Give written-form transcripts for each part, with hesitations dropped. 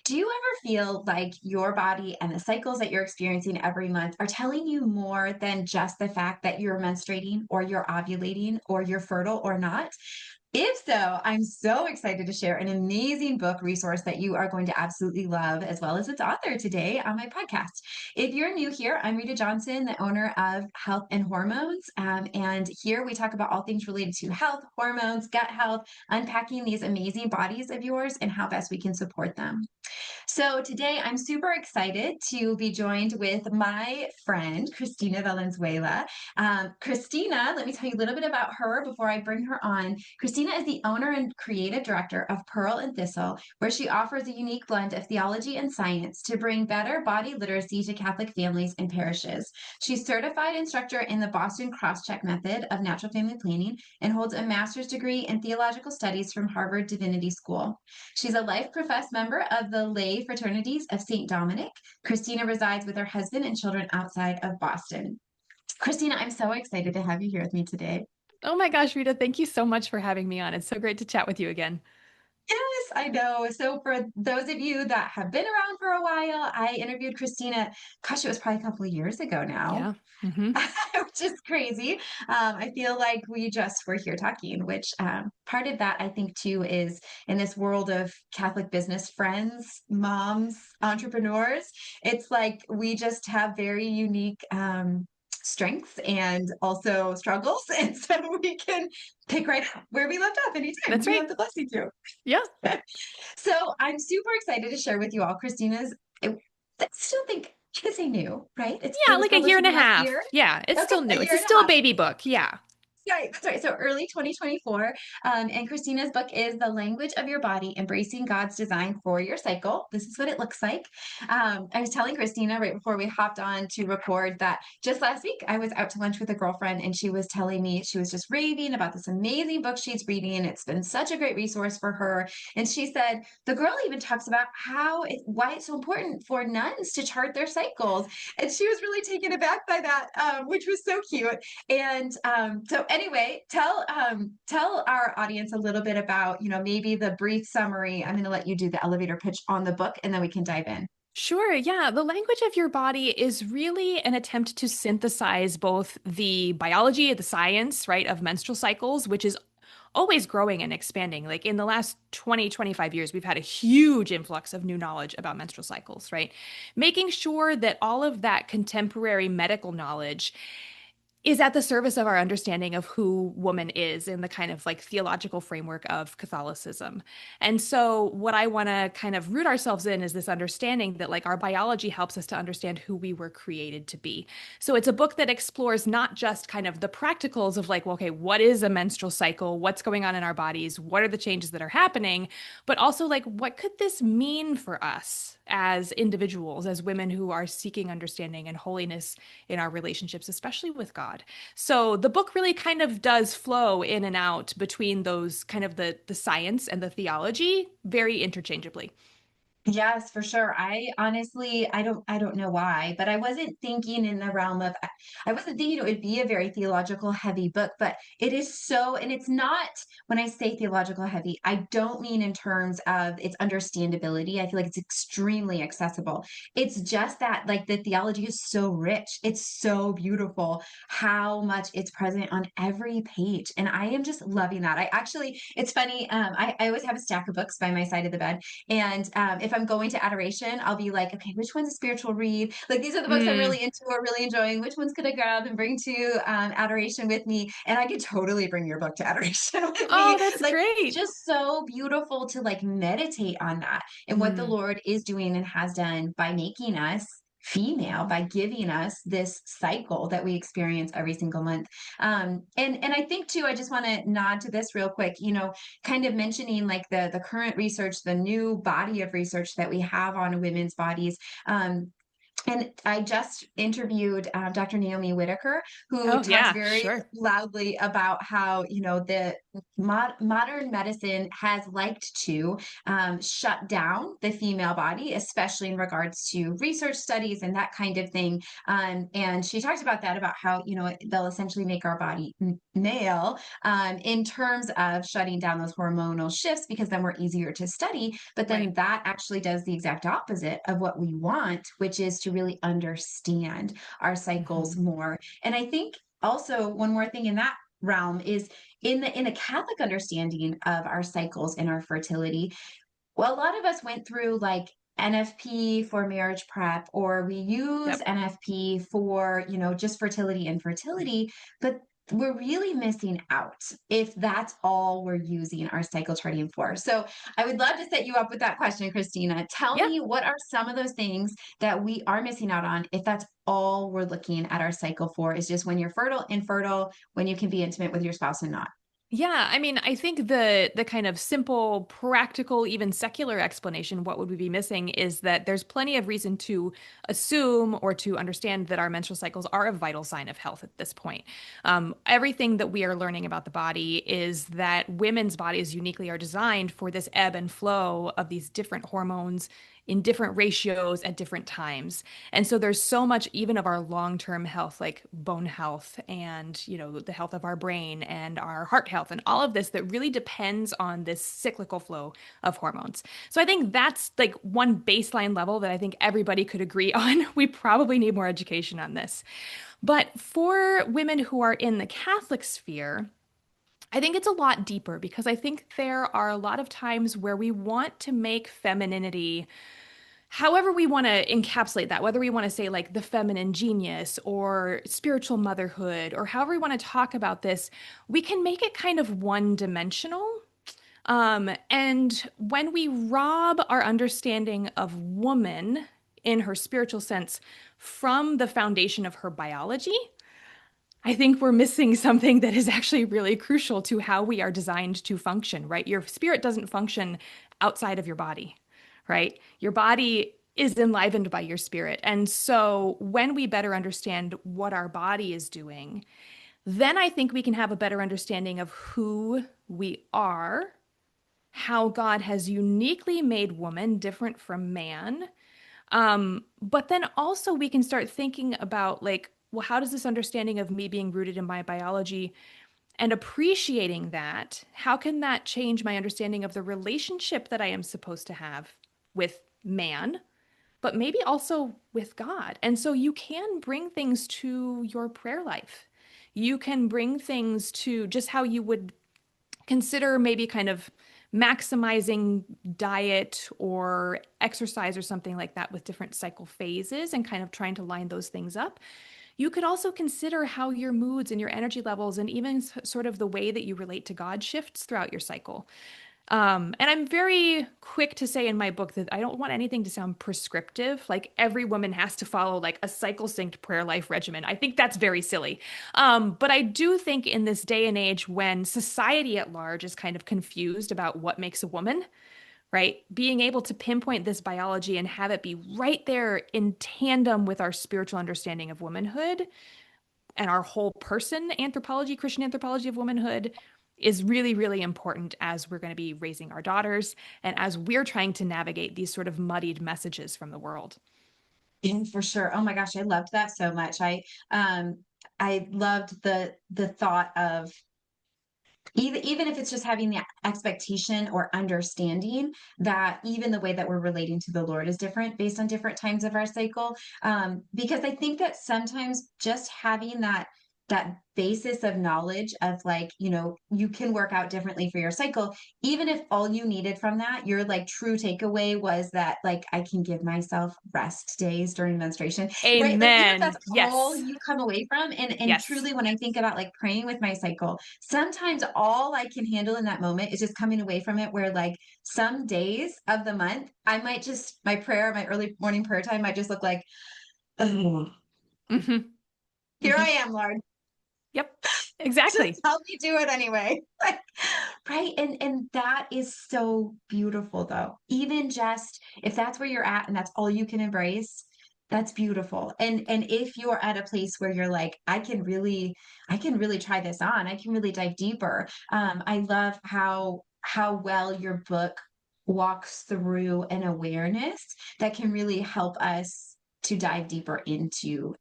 Do you ever feel like your body and the cycles that you're experiencing every month are telling you more than just the fact that you're menstruating or you're ovulating or you're fertile or not? If so, I'm so excited to share an amazing book resource that you are going to absolutely love, as well as its author today on my podcast. If you're new here, I'm Rita Johnson, the owner of Health and Hormones. And here we talk about all things related to health, hormones, gut health, unpacking these amazing bodies of yours and how best we can support them. So today I'm super excited to be joined with my friend, Christina Valenzuela. Christina, let me tell you a little bit about her before I bring her on. Christina is the owner and creative director of Pearl and Thistle, where she offers a unique blend of theology and science to bring better body literacy to Catholic families and parishes. She's certified instructor in the Boston Crosscheck method of natural family planning and holds a master's degree in theological studies from Harvard Divinity School. She's a life professed member of the lay fraternities of St. Dominic. Christina resides with her husband and children outside of Boston. Christina, I'm so excited to have you here with me today. Oh my gosh, Rita, thank you so much for having me on. It's so great to chat with you again. Yes, I know. So, for those of you that have been around for a while, I interviewed Christina, gosh, it was probably a couple of years ago now, Yeah. Hmm. which is crazy. I feel like we just were here talking, which part of that I think too is in this world of Catholic business friends, moms, entrepreneurs. It's like we just have very unique strengths and also struggles. And so we can pick right up where we left off anytime. That's We right. have the blessing to. Yeah. So I'm super excited to share with you all Christina's. I still think I could say new, right? It Yeah, was like a published year in and a the last year. half. Yeah, it's Okay, still a new. year and a Still a half. baby book. Yeah. Right, that's right. So early 2024. And Christina's book is The Language of Your Body, Embracing God's Design for Your Cycle. This is what it looks like. I was telling Christina right before we hopped on to record that just last week I was out to lunch with a girlfriend and she was telling me she was just raving about this amazing book she's reading. And it's been such a great resource for her. And she said, the girl even talks about why it's so important for nuns to chart their cycles. And she was really taken aback by that, which was so cute. And so anyway, tell our audience a little bit about, maybe the brief summary. I'm going to let you do the elevator pitch on the book and then we can dive in. Sure. Yeah. The language of your body is really an attempt to synthesize both the biology, the science, right, of menstrual cycles, which is always growing and expanding. Like in the last 20, 25 years, we've had a huge influx of new knowledge about menstrual cycles, right? Making sure that all of that contemporary medical knowledge is at the service of our understanding of who woman is in the kind of like theological framework of Catholicism. And so, what I want to kind of root ourselves in is this understanding that like our biology helps us to understand who we were created to be. So, it's a book that explores not just kind of the practicals of like, well, okay, what is a menstrual cycle? What's going on in our bodies? What are the changes that are happening? But also, like, what could this mean for us as individuals, as women who are seeking understanding and holiness in our relationships, especially with God? So the book really kind of does flow in and out between those kind of the science and the theology very interchangeably. Yes, for sure. I honestly, I don't know why, but I wasn't thinking in the realm of, I wasn't thinking it would be a very theological heavy book, but it is so, and it's not, when I say theological heavy, I don't mean in terms of its understandability. I feel like it's extremely accessible. It's just that like the theology is so rich. It's so beautiful how much it's present on every page. And I am just loving that. I actually, it's funny. I always have a stack of books by my side of the bed. And if I'm going to adoration, I'll be like, okay, which one's a spiritual read? Like these are the books I'm Mm. really into or really enjoying. Which ones could I grab and bring to adoration with me? And I could totally bring your book to adoration with Oh, me. that's Like it's great. just so beautiful to like meditate on that and what the Mm. Lord is doing and has done by making us female, by giving us this cycle that we experience every single month. And I think too, I just want to nod to this real quick, kind of mentioning like the current research, the new body of research that we have on women's bodies. And I just interviewed Dr. Naomi Whitaker, who Oh, talks yeah, very sure. loudly about how, modern medicine has liked to shut down the female body, especially in regards to research studies and that kind of thing. And she talked about that, about how, they'll essentially make our body male in terms of shutting down those hormonal shifts, because then we're easier to study. But Right. then that actually does the exact opposite of what we want, which is to really understand our cycles Mhm. more. And I think also one more thing in that realm is in a Catholic understanding of our cycles and our fertility. Well, a lot of us went through like NFP for marriage prep, or we use Yep. NFP for, just fertility and fertility, but we're really missing out if that's all we're using our cycle charting for. So I would love to set you up with that question, Christina. Tell Yeah. me, what are some of those things that we are missing out on if that's all we're looking at our cycle for, is just when you're fertile, infertile, when you can be intimate with your spouse and not? Yeah, I mean, I think the kind of simple, practical, even secular explanation, what would we be missing, is that there's plenty of reason to assume or to understand that our menstrual cycles are a vital sign of health at this point. Everything that we are learning about the body is that women's bodies uniquely are designed for this ebb and flow of these different hormones in different ratios at different times. And so there's so much even of our long-term health, like bone health and, the health of our brain and our heart health and all of this that really depends on this cyclical flow of hormones. So I think that's like one baseline level that I think everybody could agree on. We probably need more education on this. But for women who are in the Catholic sphere, I think it's a lot deeper because I think there are a lot of times where we want to make femininity however we want to encapsulate that, whether we want to say like the feminine genius or spiritual motherhood or however we want to talk about this, we can make it kind of one dimensional. And when we rob our understanding of woman in her spiritual sense from the foundation of her biology, I think we're missing something that is actually really crucial to how we are designed to function, right? Your spirit doesn't function outside of your body, right? Your body is enlivened by your spirit. And so when we better understand what our body is doing, then I think we can have a better understanding of who we are, how God has uniquely made woman different from man, but then also we can start thinking about like, well, how does this understanding of me being rooted in my biology and appreciating that, how can that change my understanding of the relationship that I am supposed to have with man, but maybe also with God? And so you can bring things to your prayer life. You can bring things to just how you would consider maybe kind of maximizing diet or exercise or something like that with different cycle phases and kind of trying to line those things up. You could also consider how your moods and your energy levels and even sort of the way that you relate to God shifts throughout your cycle. And I'm very quick to say in my book that I don't want anything to sound prescriptive, like every woman has to follow like a cycle synced prayer life regimen. I think that's very silly. But I do think in this day and age when society at large is kind of confused about what makes a woman, right? Being able to pinpoint this biology and have it be right there in tandem with our spiritual understanding of womanhood and our whole person anthropology, Christian anthropology of womanhood is really, really important as we're going to be raising our daughters and as we're trying to navigate these sort of muddied messages from the world. Yeah, for sure. Oh my gosh, I loved that so much. I loved the thought of, even if it's just having the expectation or understanding that even the way that we're relating to the Lord is different based on different times of our cycle. Because I think that sometimes just having that basis of knowledge of like, you can work out differently for your cycle, even if all you needed from that, your like true takeaway was that like I can give myself rest days during menstruation, right? Like even if that's Amen. all Yes. you come away from, and Yes. truly when I think about like praying with my cycle, sometimes all I can handle in that moment is just coming away from it, where like some days of the month, I might just, my early morning prayer time might just look like, oh, Hmm. here Hmm. I am, Lord. Yep. Just Exactly. help me do it anyway. Like, right. And that is so beautiful though. Even just if that's where you're at and that's all you can embrace, That's beautiful. And if you're at a place where you're like, I can really try this on. I can really dive deeper. I love how well your book walks through an awareness that can really help us to dive deeper into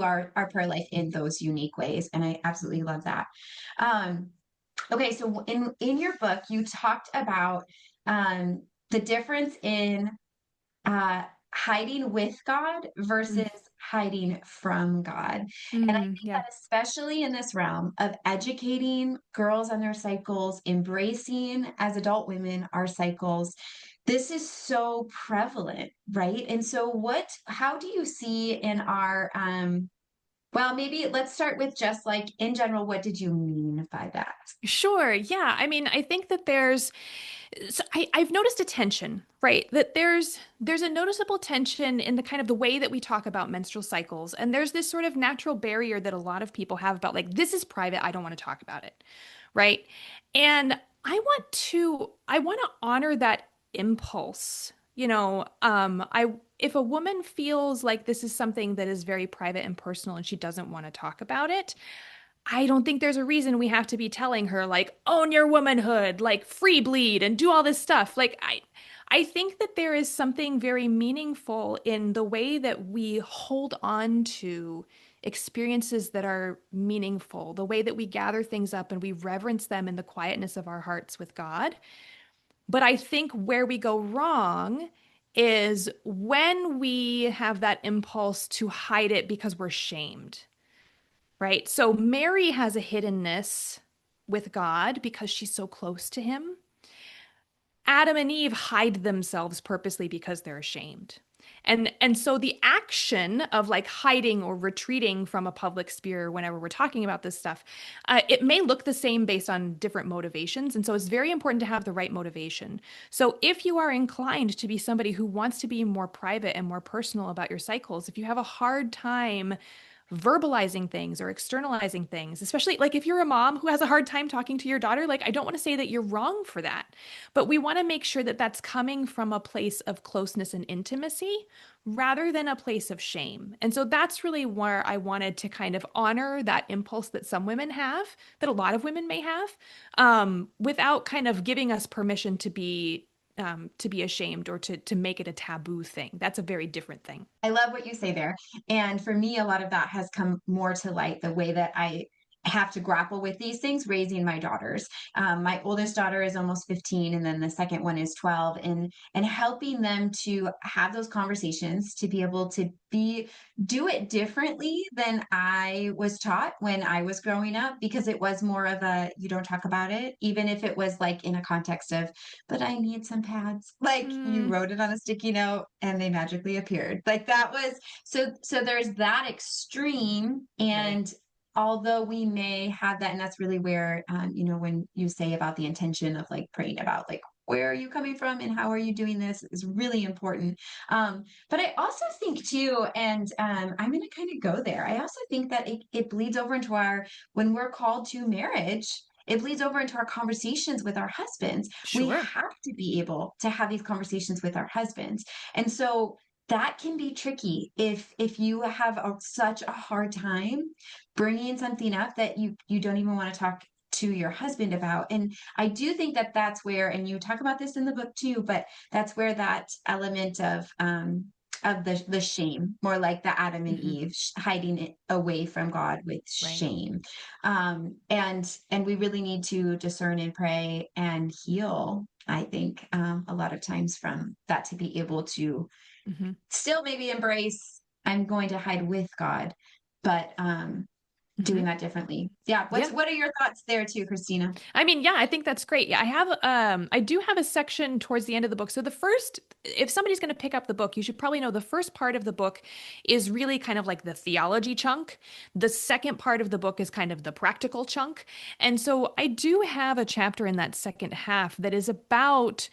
our prayer life in those unique ways. And I absolutely love that. Um, okay, so in your book, you talked about the difference in hiding with God Mm, versus hiding from God. And I think yeah. that especially in this realm of educating girls on their cycles, embracing as adult women our cycles, this is so prevalent, right? And so how do you see in our well, maybe let's start with just like in general, what did you mean by that? Sure. Yeah. I mean, I think that I've noticed a tension, right? That there's a noticeable tension in the kind of the way that we talk about menstrual cycles. And there's this sort of natural barrier that a lot of people have about like, this is private, I don't want to talk about it. Right. And I want to honor that impulse. If a woman feels like this is something that is very private and personal and she doesn't want to talk about it, I don't think there's a reason we have to be telling her like own your womanhood, like free bleed and do all this stuff. I think that there is something very meaningful in the way that we hold on to experiences that are meaningful, the way that we gather things up and we reverence them in the quietness of our hearts with God. But I think where we go wrong is when we have that impulse to hide it because we're shamed, right? So Mary has a hiddenness with God because she's so close to him. Adam and Eve hide themselves purposely because they're ashamed. And so the action of like hiding or retreating from a public sphere whenever we're talking about this stuff, it may look the same based on different motivations. And so it's very important to have the right motivation. So if you are inclined to be somebody who wants to be more private and more personal about your cycles, if you have a hard time verbalizing things or externalizing things, especially like if you're a mom who has a hard time talking to your daughter, like I don't want to say that you're wrong for that, but we want to make sure that that's coming from a place of closeness and intimacy rather than a place of shame. And so that's really where I wanted to kind of honor that impulse that some women have, that a lot of women may have, without kind of giving us permission to be ashamed or to make it a taboo thing. That's a very different thing. I love what you say there. And for me, a lot of that has come more to light the way that I have to grapple with these things raising my daughters. My oldest daughter is almost 15, and then the second one is 12, and helping them to have those conversations, to be able to be do it differently than I was taught when I was growing up, because it was more of a you don't talk about it, even if it was like in a context of, but I need some pads. Like you Mm, wrote it on a sticky note and they magically appeared. Like that was so there's that extreme. right. And although we may have that, and that's really where when you say about the intention of like praying about like where are you coming from and how are you doing this is really important. But I also think too, and I'm going to kind of go there. I also think that it bleeds over into our when we're called to marriage, it bleeds over into our conversations with our husbands. We Sure. have to be able to have these conversations with our husbands. And so that can be tricky if you have such a hard time bringing something up that you don't even want to talk to your husband about. And I do think that that's where, and you talk about this in the book too, but that's where that element of the shame, more like the Adam and Hmm. Eve hiding it away from God with Right. shame. And we really need to discern and pray and heal, I think, a lot of times from that, to be able to Hmm. still maybe embrace I'm going to hide with God, but doing Hmm. that differently. Yeah. Yeah. What are your thoughts there too, Christina? I mean, yeah, I think that's great. Yeah, I do have a section towards the end of the book. So the first, if somebody's going to pick up the book, you should probably know the first part of the book is really kind of like the theology chunk. The second part of the book is kind of the practical chunk. And so I do have a chapter in that second half that is about,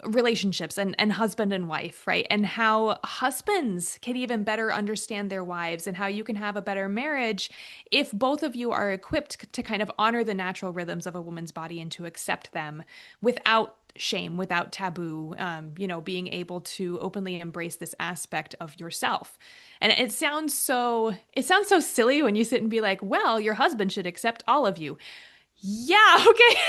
relationships and husband and wife, right? And how husbands can even better understand their wives and how you can have a better marriage if both of you are equipped to kind of honor the natural rhythms of a woman's body and to accept them without shame, without taboo, being able to openly embrace this aspect of yourself. And it sounds so silly when you sit and be like, well, your husband should accept all of you. Yeah, okay.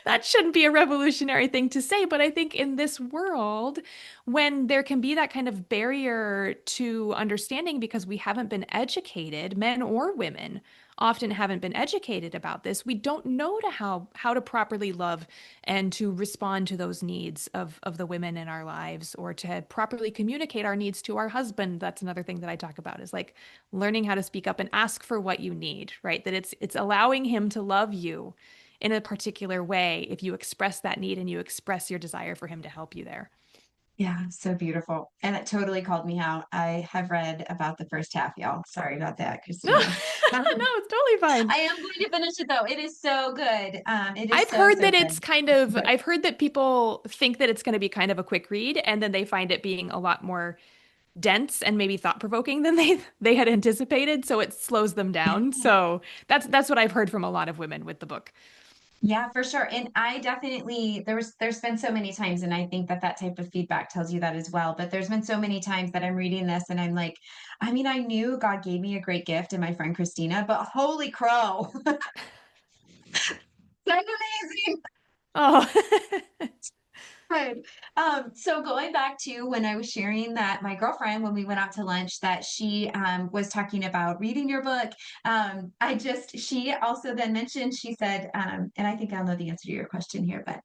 That shouldn't be a revolutionary thing to say, but I think in this world, when there can be that kind of barrier to understanding because we haven't been educated, men or women often haven't been educated about this, we don't know how to properly love and to respond to those needs of the women in our lives, or to properly communicate our needs to our husband. That's another thing that I talk about, is like learning how to speak up and ask for what you need, right? That it's allowing him to love you in a particular way if you express that need and you express your desire for him to help you there. Yeah, so beautiful. And it totally called me out. I have read about the first half, y'all. Sorry about that, No, Christina. no, it's totally fine. I am going to finish it though. It is so good. It is I've so, heard so that it's good. kind of, I've heard that people think that it's going to be kind of a quick read, and then they find it being a lot more dense and maybe thought-provoking than they had anticipated, so it slows them down. So that's what I've heard from a lot of women with the book. Yeah, for sure. And I definitely there's been so many times, and I think that that type of feedback tells you that as well. But there's been so many times that I'm reading this and I'm like, I mean, I knew God gave me a great gift in my friend Christina, but holy crow, so amazing. Oh. Right. So going back to when I was sharing that my girlfriend, when we went out to lunch, that she was talking about reading your book. She also then mentioned, she said, and I think I'll know the answer to your question here, but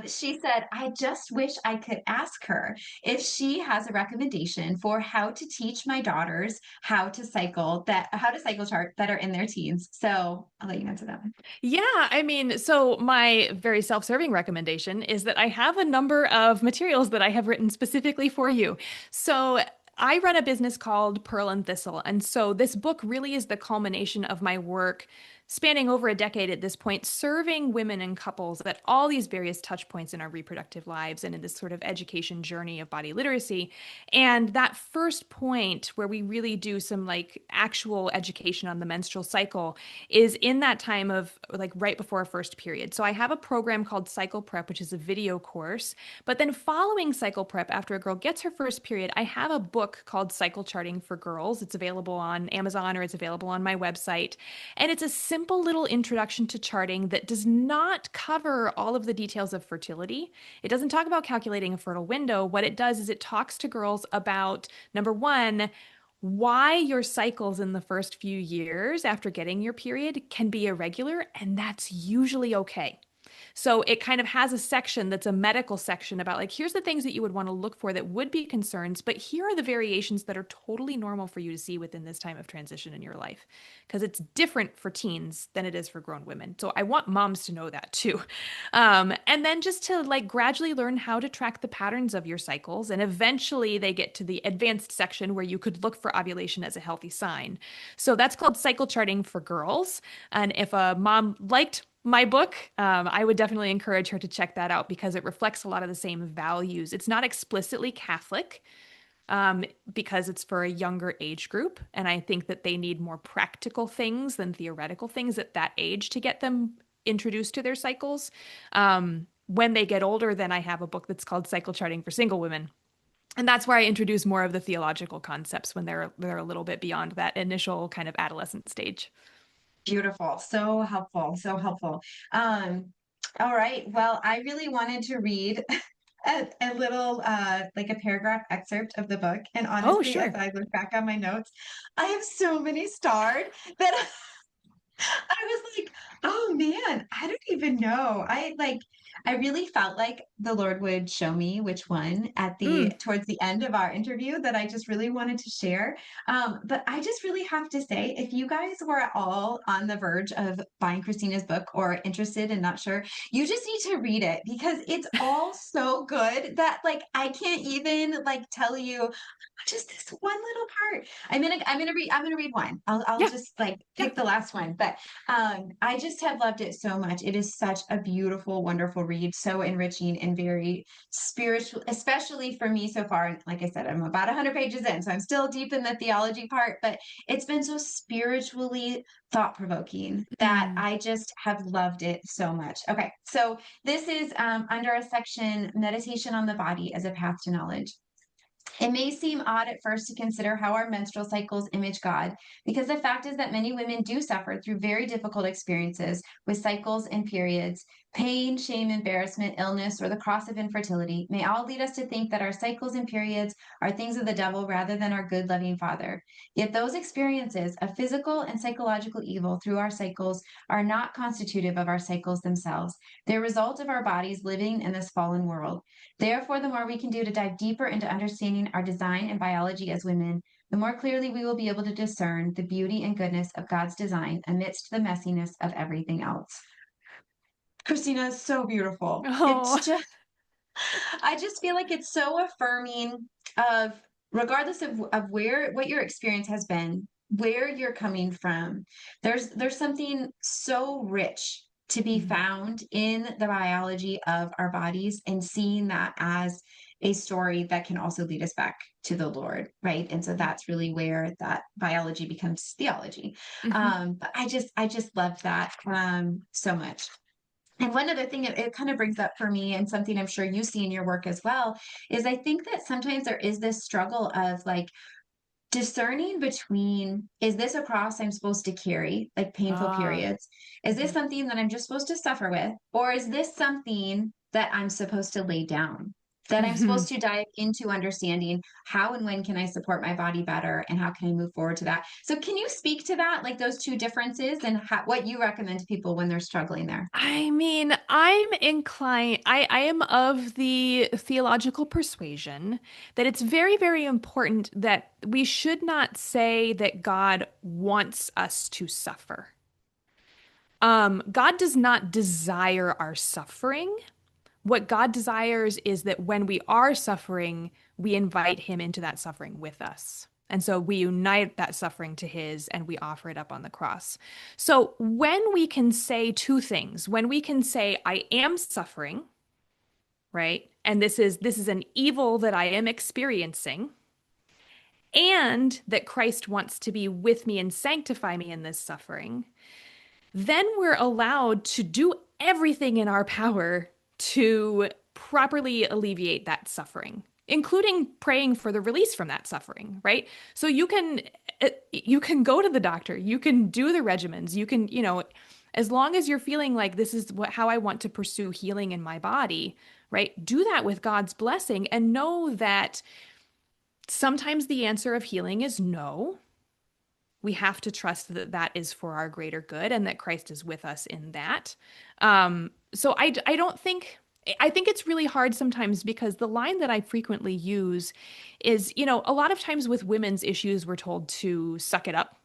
she said, I just wish I could ask her if she has a recommendation for how to teach my daughters how to cycle chart that are in their teens. So I'll let you answer that one. Yeah, I mean, so my very self-serving recommendation is that I have a number of materials that I have written specifically for you. So I run a business called Pearl and Thistle. And so this book really is the culmination of my work spanning over a decade at this point, serving women and couples at all these various touch points in our reproductive lives and in this sort of education journey of body literacy. And that first point where we really do some like actual education on the menstrual cycle is in that time of like right before a first period. So I have a program called Cycle Prep, which is a video course. But then following Cycle Prep, after a girl gets her first period, I have a book called Cycle Charting for Girls. It's available on Amazon or it's available on my website. And it's a simple little introduction to charting that does not cover all of the details of fertility. It doesn't talk about calculating a fertile window. What it does is it talks to girls about, number one, why your cycles in the first few years after getting your period can be irregular, and that's usually okay. So it kind of has a section that's a medical section about like, here's the things that you would want to look for that would be concerns, but here are the variations that are totally normal for you to see within this time of transition in your life. Because it's different for teens than it is for grown women. So I want moms to know that too. And then just to like gradually learn how to track the patterns of your cycles. And eventually they get to the advanced section where you could look for ovulation as a healthy sign. So that's called cycle charting for girls. And if a mom liked my book, I would definitely encourage her to check that out because it reflects a lot of the same values. It's not explicitly Catholic, because it's for a younger age group. And I think that they need more practical things than theoretical things at that age to get them introduced to their cycles. When they get older, then I have a book that's called Cycle Charting for Single Women. And that's where I introduce more of the theological concepts when they're a little bit beyond that initial kind of adolescent stage. Beautiful. So helpful. So helpful. Um, all right. Well, I really wanted to read a little like a paragraph excerpt of the book. And Oh, honestly, as sure. I look back on my notes, I have so many starred that I was like, oh man, I don't even know. I really felt like the Lord would show me which one at the Mm. towards the end of our interview that I just really wanted to share. But I just really have to say, if you guys were at all on the verge of buying Christina's book or interested and not sure, you just need to read it because it's all so good that like I can't even like tell you just this one little part. I'm gonna read one. I'll Yeah. just like Yeah. pick the last one. But I just have loved it so much. It is such a beautiful, wonderful read, so enriching and very spiritual, especially for me so far. Like I said, I'm about 100 pages in, so I'm still deep in the theology part, but it's been so spiritually thought provoking that Mm. I just have loved it so much. Okay, so this is under a section meditation on the body as a path to knowledge. It may seem odd at first to consider how our menstrual cycles image God, because the fact is that many women do suffer through very difficult experiences with cycles and periods. Pain, shame, embarrassment, illness, or the cross of infertility may all lead us to think that our cycles and periods are things of the devil rather than our good, loving Father. Yet those experiences of physical and psychological evil through our cycles are not constitutive of our cycles themselves. They're a result of our bodies living in this fallen world. Therefore, the more we can do to dive deeper into understanding our design and biology as women, the more clearly we will be able to discern the beauty and goodness of God's design amidst the messiness of everything else. Christina is so beautiful. Oh. It's just, I just feel like it's so affirming of, regardless of where, what your experience has been, where you're coming from, there's something so rich to be Mhm. found in the biology of our bodies, and seeing that as a story that can also lead us back to the Lord, right? And so Mhm. that's really where that biology becomes theology. Mhm. But I just love that so much. And one other thing it kind of brings up for me, and something I'm sure you see in your work as well, is I think that sometimes there is this struggle of like discerning between, is this a cross I'm supposed to carry, like painful Ah. periods? Is this Mhm. something that I'm just supposed to suffer with? Or is this something that I'm supposed to lay down? That I'm Mhm. supposed to dive into understanding how and when can I support my body better, and how can I move forward to that? So, can you speak to that, like those two differences, and what you recommend to people when they're struggling there? I mean, I'm inclined, I am of the theological persuasion that it's very, very important that we should not say that God wants us to suffer. God does not desire our suffering. What God desires is that when we are suffering, we invite Him into that suffering with us. And so we unite that suffering to His and we offer it up on the cross. So when we can say two things, when we can say, I am suffering, right? And this is an evil that I am experiencing, and that Christ wants to be with me and sanctify me in this suffering, then we're allowed to do everything in our power to properly alleviate that suffering, including praying for the release from that suffering, right? So you can go to the doctor, you can do the regimens, you can, as long as you're feeling like this is how I want to pursue healing in my body, right? Do that with God's blessing and know that sometimes the answer of healing is no. We have to trust that that is for our greater good and that Christ is with us in that. So I don't think, I think it's really hard sometimes because the line that I frequently use is, a lot of times with women's issues, we're told to suck it up,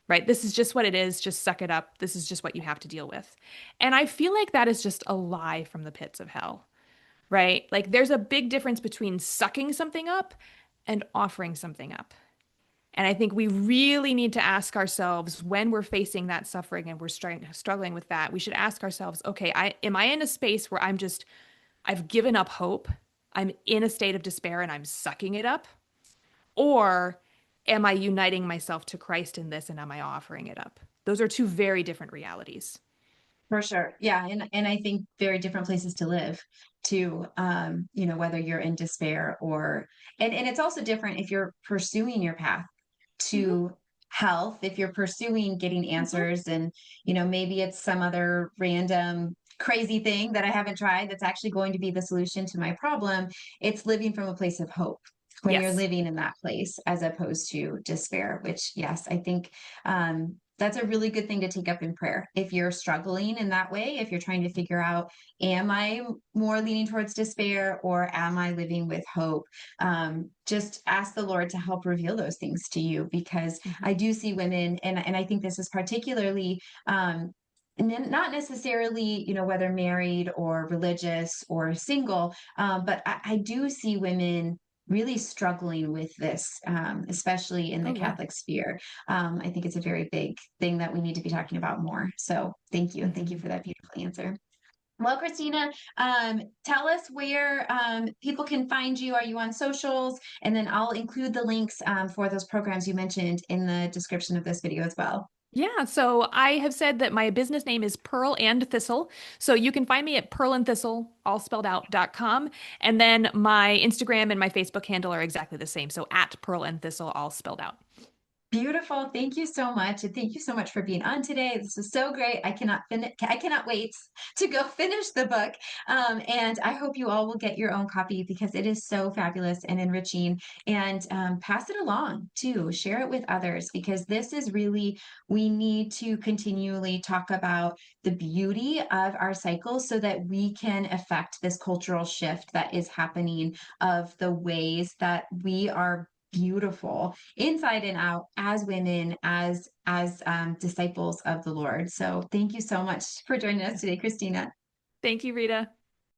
right? This is just what it is. Just suck it up. This is just what you have to deal with. And I feel like that is just a lie from the pits of hell, right? Like there's a big difference between sucking something up and offering something up. And I think we really need to ask ourselves when we're facing that suffering and we're struggling with that, we should ask ourselves, okay, am I in a space where I've given up hope, I'm in a state of despair and I'm sucking it up? Or am I uniting myself to Christ in this and am I offering it up? Those are two very different realities. For sure. Yeah. And I think very different places to live too. Whether you're in despair or, and it's also different if you're pursuing your path Hmm. to health, if you're pursuing getting Hmm. answers, and maybe it's some other random crazy thing that I haven't tried that's actually going to be the solution to my problem. It's living from a place of hope when you're Yes. living in that place, as opposed to despair, which, yes, I think that's a really good thing to take up in prayer. If you're struggling in that way, if you're trying to figure out, am I more leaning towards despair or am I living with hope? Just ask the Lord to help reveal those things to you, because Hmm. I do see women, and I think this is particularly, and then not necessarily, whether married or religious or single, but I do see women really struggling with this, especially in the Oh, yeah. Catholic sphere. I think it's a very big thing that we need to be talking about more. So thank you. Thank you Hmm. for that beautiful answer. Well, Christina, tell us where people can find you. Are you on socials? And then I'll include the links for those programs you mentioned in the description of this video as well. Yeah, so I have said that my business name is Pearl and Thistle. So you can find me at pearlandthistle, all spelled out.com. And then my Instagram and my Facebook handle are exactly the same. So at Pearl and Thistle, all spelled out. Beautiful. Thank you so much. And thank you so much for being on today. This was so great. I cannot wait to go finish the book. And I hope you all will get your own copy because it is so fabulous and enriching. And pass it along too. Share it with others because this is really, we need to continually talk about the beauty of our cycles so that we can affect this cultural shift that is happening of the ways that we are beautiful inside and out as women, as disciples of the Lord. So thank you so much for joining us today, Christina. Thank you, Rita.